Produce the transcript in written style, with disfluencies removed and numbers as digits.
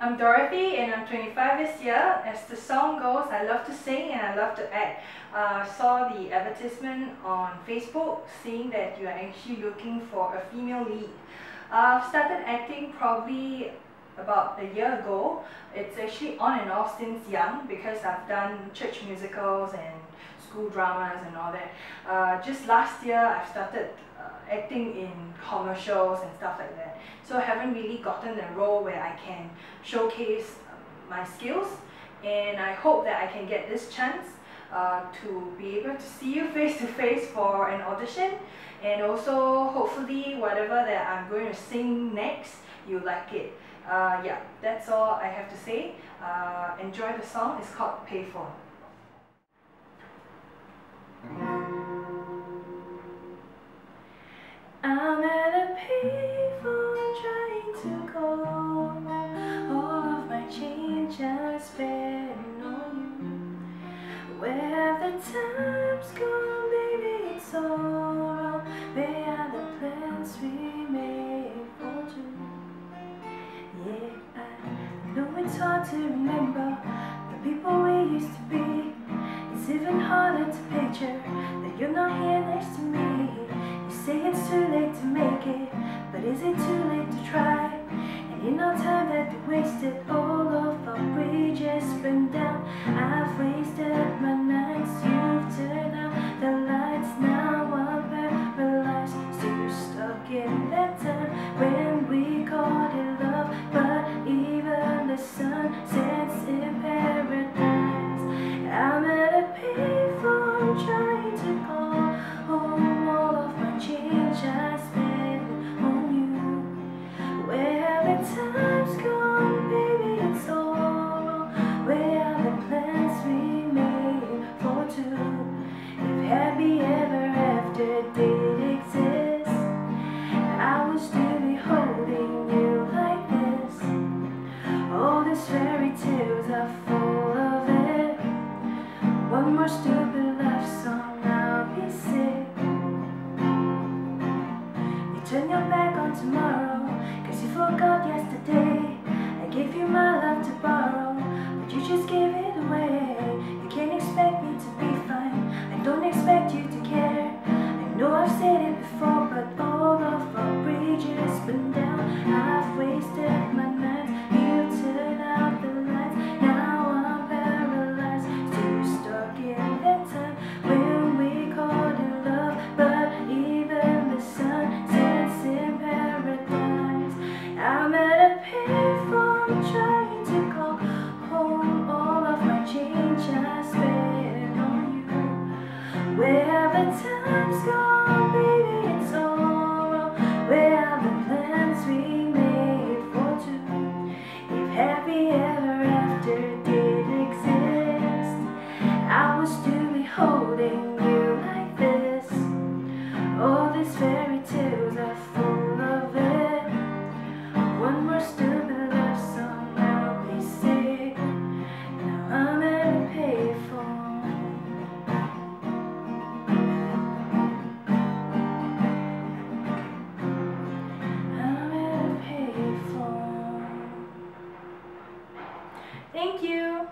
I'm Dorothy and I'm 25 this year. As the song goes, I love to sing and I love to act. Saw the advertisement on Facebook seeing that you are actually looking for a female lead. I've started acting probably about a year ago. It's actually on and off since young because I've done church musicals and school dramas and all that. Just last year I've started acting in commercials and stuff like that. So I haven't really gotten a role where I can showcase my skills, and I hope that I can get this chance to be able to see you face to face for an audition, and also hopefully whatever that I'm going to sing next, you like it. Yeah, that's all I have to say. Enjoy the song. It's called Payphone. I'm at a payphone trying to call. All of my change I spent on you. Where have the times gone, baby? It's all wrong. Where are the plans we made for two? Yeah, I know it's hard to remember the people we used to be. It's even harder to picture that you're not here next to me. You say it's too late to make it, but is it too late to try? And in our time that we wasted, all of our bridges burned down. I've wasted my nights, you've turned out the lights. Now I'm paralyzed, still stuck in that time when we called it love. But even the sun sets in paradise. I'm at a payphone trying to call home. All of my change I spent on you. Where have the times gone, baby? It's all wrong. Where are the plans we made for two? If happy ever after did exist, I would still be holding you like this. All these fairy tales are full of it. One more stupid love song, I'll be sick. You turn your back on tomorrow, cause you forgot yesterday. I gave you my love to borrow, but you just gave it away. You can't expect me to be fine, I don't expect you to care. I know I've said it before, but all of our bridges burned down. I've wasted my nights, you turned out the lights. Now I'm paralyzed, still stuck in that time when we called it love. But even the sun sets in paradise. I'm at a payphone trying to call home. All of my change I spent on you. Where have the times gone, baby? It's all wrong. Where are the plans we made for two? If happy ever after did exist, I would still be holding you like this. All these fairy tales are full of it. One more stupid love song, I'll be sick. Now I'm at a payphone. I'm at a payphone. Thank you.